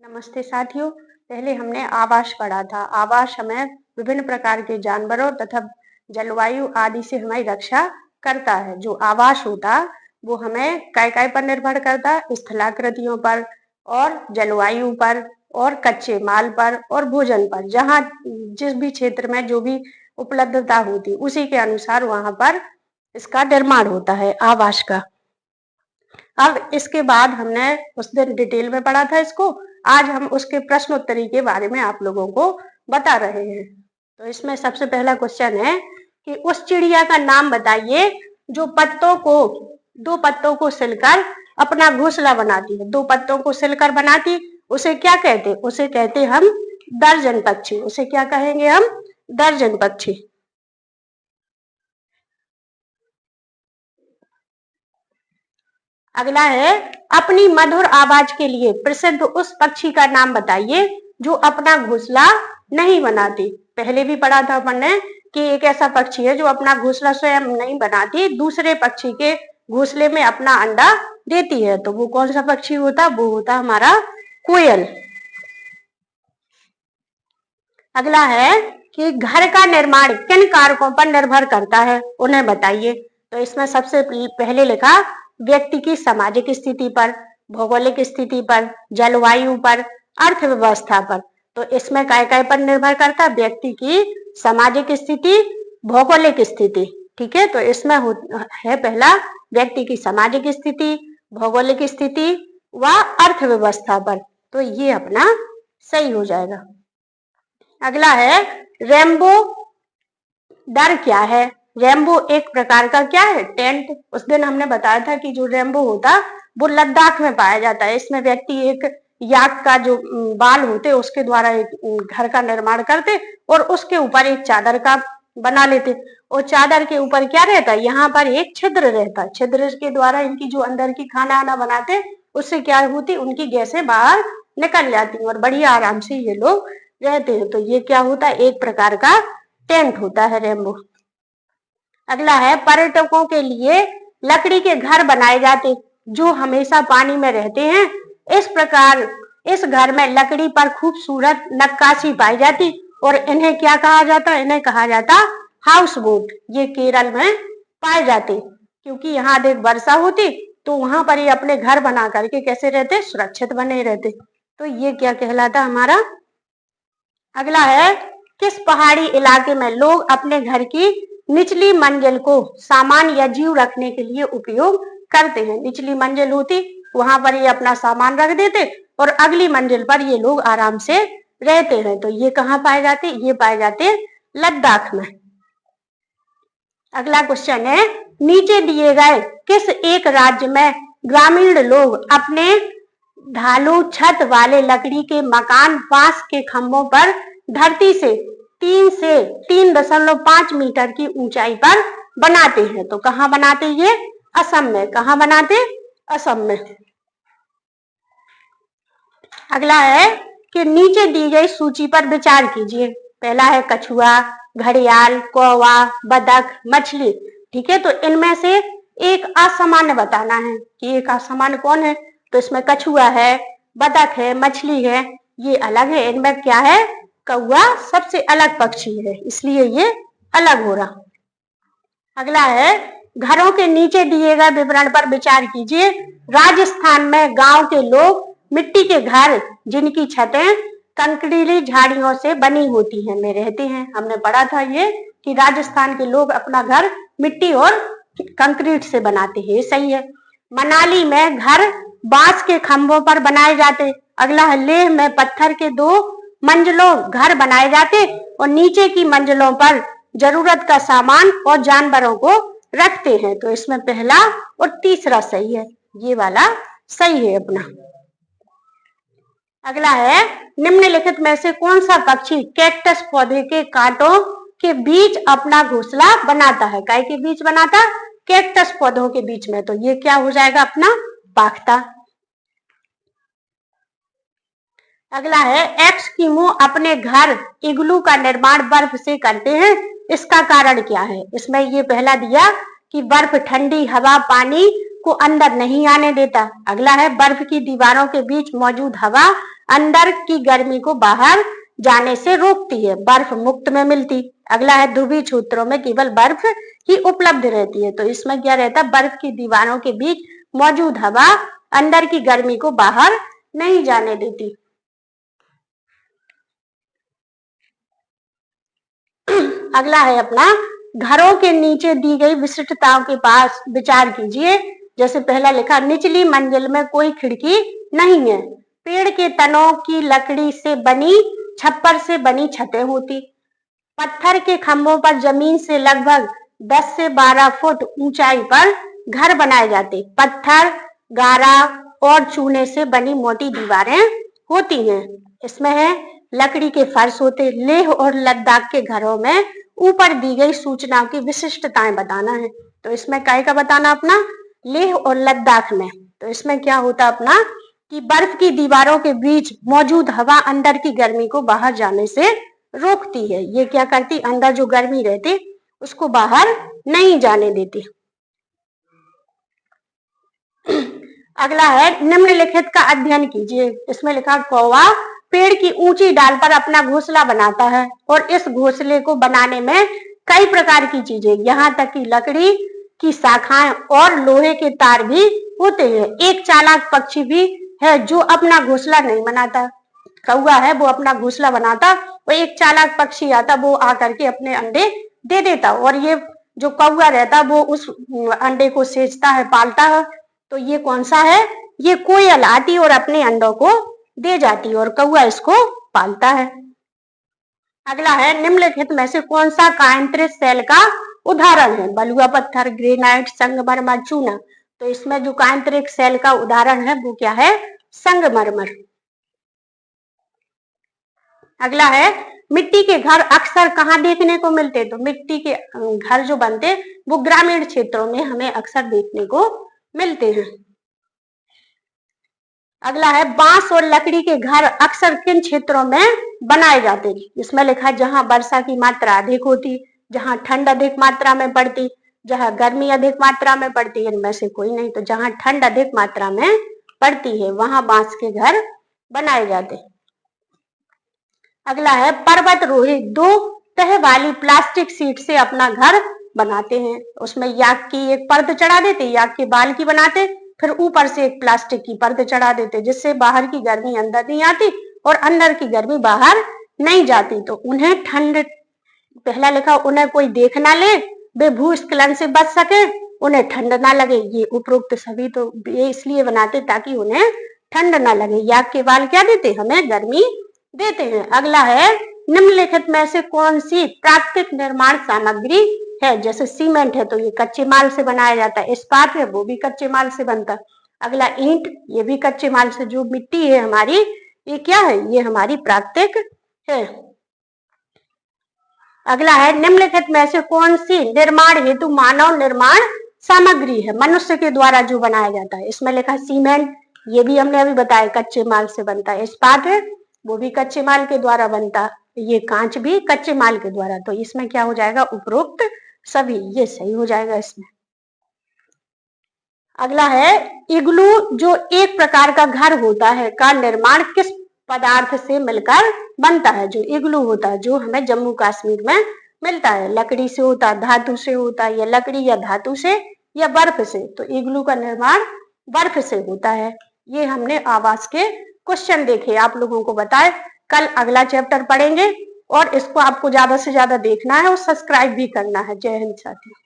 नमस्ते साथियों। पहले हमने आवास पढ़ा था। आवास हमें विभिन्न प्रकार के जानवरों तथा जलवायु आदि से हमारी रक्षा करता है। जो आवास होता वो हमें काय पर निर्भर करता है, स्थलाकृतियों पर और जलवायु पर और कच्चे माल पर और भोजन पर। जहाँ जिस भी क्षेत्र में जो भी उपलब्धता होती उसी के अनुसार वहां पर इसका निर्माण होता है आवास का। अब इसके बाद हमने उस दिन डिटेल में पढ़ा था इसको। आज हम उसके प्रश्न उत्तरी के बारे में आप लोगों को बता रहे हैं। तो इसमें सबसे पहला क्वेश्चन है कि उस चिड़िया का नाम बताइए जो दो पत्तों को सिलकर अपना घोंसला बनाती है। दो पत्तों को सिलकर बनाती, उसे क्या कहते? उसे कहते हम दर्जन पक्षी। उसे क्या कहेंगे हम? दर्जन पक्षी। अगला है अपनी मधुर आवाज के लिए प्रसिद्ध उस पक्षी का नाम बताइए जो अपना घोंसला नहीं बनाती। पहले भी पढ़ा था अपन ने कि एक ऐसा पक्षी है जो अपना घोंसला स्वयं नहीं बनाती, दूसरे पक्षी के घोंसले में अपना अंडा देती है। तो वो कौन सा पक्षी होता? वो होता हमारा कोयल। अगला है कि घर का निर्माण किन कारकों पर निर्भर करता है, उन्हें बताइए। तो इसमें सबसे पहले लिखा व्यक्ति की सामाजिक स्थिति पर, भौगोलिक स्थिति पर, जलवायु पर, अर्थव्यवस्था पर। तो इसमें काय पर निर्भर करता? व्यक्ति की सामाजिक स्थिति, भौगोलिक स्थिति। ठीक है, तो इसमें है पहला व्यक्ति की सामाजिक स्थिति, भौगोलिक स्थिति व अर्थव्यवस्था पर। तो ये अपना सही हो जाएगा। अगला है रेनबो डर क्या है? रेनबो एक प्रकार का क्या है? टेंट। उस दिन हमने बताया था कि जो रेनबो होता वो लद्दाख में पाया जाता है। इसमें व्यक्ति एक याक का जो बाल होते उसके द्वारा एक घर का निर्माण करते और उसके ऊपर एक चादर का बना लेते। और चादर के ऊपर क्या रहता है? यहाँ पर एक छिद्र रहता है। छिद्र के द्वारा इनकी जो अंदर की खाना आना बनाते उससे क्या होती? उनकी गैसें बाहर निकल जाती और बढ़िया आराम से ये लोग रहते हैं। तो ये क्या होता है? एक प्रकार का टेंट होता है रेनबो। अगला है पर्यटकों के लिए लकड़ी के घर बनाए जाते जो हमेशा पानी में रहते हैं। इस प्रकार इस घर में लकड़ी पर खूबसूरत नक्काशी पाई जाती और इन्हें क्या कहा जाता? इन्हें कहा जाता हाउस बोट। ये केरल में पाए जाते क्योंकि यहाँ अधिक वर्षा होती तो वहां पर ये अपने घर बना करके कैसे रहते? सुरक्षित बने रहते। तो ये क्या कहलाता हमारा? अगला है किस पहाड़ी इलाके में लोग अपने घर की निचली मंजिल को सामान या जीव रखने के लिए उपयोग करते हैं? निचली मंजिल होती वहां पर ये अपना सामान रख देते और अगली मंजिल पर ये लोग आराम से रहते हैं। तो ये कहाँ पाए जाते? ये पाए जाते लद्दाख में। अगला क्वेश्चन है नीचे दिए गए किस एक राज्य में ग्रामीण लोग अपने ढालू छत वाले लकड़ी के मकान बांस के खंभों पर धरती से 3 से 3.5 मीटर की ऊंचाई पर बनाते हैं? तो कहाँ बनाते? ये असम में। कहाँ बनाते? असम में। अगला है कि नीचे दी गई सूची पर विचार कीजिए। पहला है कछुआ, घड़ियाल, कौवा, बतख, मछली। ठीक है, तो इनमें से एक असामान्य बताना है कि एक असामान्य कौन है? तो इसमें कछुआ है, बतख है, मछली है, ये अलग है। इनमें क्या है? कौवा सबसे अलग पक्षी है, इसलिए ये अलग हो रहा। अगला है घरों के नीचे दिए गए विवरण पर विचार कीजिए। राजस्थान में गांव के लोग मिट्टी के घर जिनकी छतें कंकरीली झाड़ियों से बनी होती हैं में रहते हैं। हमने पढ़ा था ये कि राजस्थान के लोग अपना घर मिट्टी और कंक्रीट से बनाते हैं, ये सही है। मनाली में घर बांस के खंभों पर बनाए जाते। अगला है लेह में पत्थर के 2 मंजिलों घर बनाए जाते और नीचे की मंजिलों पर जरूरत का सामान और जानवरों को रखते हैं। तो इसमें पहला और तीसरा सही है, ये वाला सही है अपना। अगला है निम्नलिखित में से कौन सा पक्षी कैक्टस पौधे के कांटों के बीच अपना घोंसला बनाता है? काय के बीच बनाता? कैक्टस पौधों के बीच में। तो ये क्या हो जाएगा अपना? बाख्ता। अगला है एस्किमो अपने घर इग्लू का निर्माण बर्फ से करते हैं, इसका कारण क्या है? इसमें ये पहला दिया कि बर्फ ठंडी हवा पानी को अंदर नहीं आने देता। अगला है बर्फ की दीवारों के बीच मौजूद हवा अंदर की गर्मी को बाहर जाने से रोकती है, बर्फ मुक्त में मिलती। अगला है ध्रुवीय क्षेत्रों में केवल बर्फ ही उपलब्ध रहती है, तो इसमें क्या रहता है, बर्फ की दीवारों के बीच मौजूद हवा अंदर की गर्मी को बाहर नहीं जाने देती। अगला है अपना, घरों के नीचे दी गई विशिष्टताओं के पास विचार कीजिए। जैसे पहला लिखा, निचली मंजिल में कोई खिड़की नहीं है, पेड़ के तनों की लकड़ी से बनी छप्पर से बनी छतें होती, पत्थर के खंभों पर जमीन से लगभग 10 से 12 फुट ऊंचाई पर घर बनाए जाते, पत्थर, गारा और चूने से बनी मोटी दीवारें होती हैं। इसमें है लकड़ी के फर्श होते। लेह और लद्दाख के घरों में ऊपर दी गई सूचनाओं की विशिष्टताएं बताना है, तो इसमें काय का बताना अपना, लेह और लद्दाख में। तो इसमें क्या होता अपना कि बर्फ की दीवारों के बीच मौजूद हवा अंदर की गर्मी को बाहर जाने से रोकती है। ये क्या करती, अंदर जो गर्मी रहती उसको बाहर नहीं जाने देती। अगला है, निम्नलिखित का अध्ययन कीजिए। इसमें लिखा, कौवा पेड़ की ऊंची डाल पर अपना घोंसला बनाता है और इस घोंसले को बनाने में कई प्रकार की चीजें, यहाँ तक कि लकड़ी की शाखाएं और लोहे के तार भी होते हैं। एक चालाक पक्षी भी है जो अपना घोंसला नहीं बनाता। कौवा है वो अपना घोंसला बनाता, वो एक चालाक पक्षी आता, वो आकर के अपने अंडे दे देता, और ये जो कौवा रहता वो उस अंडे को सेचता है, पालता है। तो ये कौन सा है, ये कोयल आती और अपने अंडों को दे जाती और कौवा इसको पालता है। अगला है, निम्नलिखित में से कौन सा कायांतरित सेल का उदाहरण है, बलुआ पत्थर, ग्रेनाइट, संगमरमर, चूना। तो इसमें जो कायांतरिक सेल का उदाहरण है वो क्या है, संगमरमर। अगला है, मिट्टी के घर अक्सर कहाँ देखने को मिलते, तो मिट्टी के घर जो बनते वो ग्रामीण क्षेत्रों में हमें अक्सर देखने को मिलते हैं। अगला है, बांस और लकड़ी के घर अक्सर किन क्षेत्रों में बनाए जाते हैं। इसमें लिखा है, जहां वर्षा की मात्रा अधिक होती, जहां ठंड अधिक मात्रा में पड़ती, जहां गर्मी अधिक मात्रा में पड़ती है। इनमें से कोई नहीं, तो जहां ठंड अधिक मात्रा में पड़ती है वहां बांस के घर बनाए जाते। अगला है, पर्वतारोही 2 तह वाली प्लास्टिक शीट से अपना घर बनाते हैं। उसमें याक की एक परत चढ़ा देते, याक के बाल की बनाते, फिर ऊपर से एक प्लास्टिक की परत चढ़ा देते, जिससे बाहर की गर्मी अंदर नहीं आती और अंदर की गर्मी बाहर नहीं जाती। तो उन्हें ठंड, पहला लिखा, उन्हें कोई देख ना ले, वे भूस्खलन से बच सके, उन्हें ठंड ना लगे। ये उपरोक्त सभी तो ये इसलिए बनाते ताकि उन्हें ठंड ना लगे। याक के बाल क्या देते, हमें गर्मी देते हैं। अगला है, निम्नलिखित में से कौन सी प्राकृतिक निर्माण सामग्री है, जैसे सीमेंट है तो ये कच्चे माल से बनाया जाता है, इस्पात है वो भी कच्चे माल से बनता है। अगला ईंट, ये भी कच्चे माल से, जो मिट्टी है हमारी ये क्या है, ये हमारी प्राकृतिक है। अगला है, निम्नलिखित में से कौन सी निर्माण हेतु मानव निर्माण सामग्री है, मनुष्य के द्वारा जो बनाया जाता है। इसमें लिखा सीमेंट, ये भी हमने अभी बताया कच्चे माल से बनता है, इस्पात है वो भी कच्चे माल के द्वारा बनता, ये कांच भी कच्चे माल के द्वारा। तो इसमें क्या हो जाएगा, उपरोक्त सभी, ये सही हो जाएगा इसमें। अगला है, इग्लू जो एक प्रकार का घर होता है का निर्माण किस पदार्थ से मिलकर बनता है। जो इग्लू होता है जो हमें जम्मू कश्मीर में मिलता है, लकड़ी से होता है, धातु से होता है, या लकड़ी या धातु से या बर्फ से। तो इग्लू का निर्माण बर्फ से होता है। ये हमने आवास के क्वेश्चन देखे, आप लोगों को बताए। कल अगला चैप्टर पढ़ेंगे और इसको आपको ज्यादा से ज्यादा देखना है और सब्सक्राइब भी करना है। जय हिंद साथियों।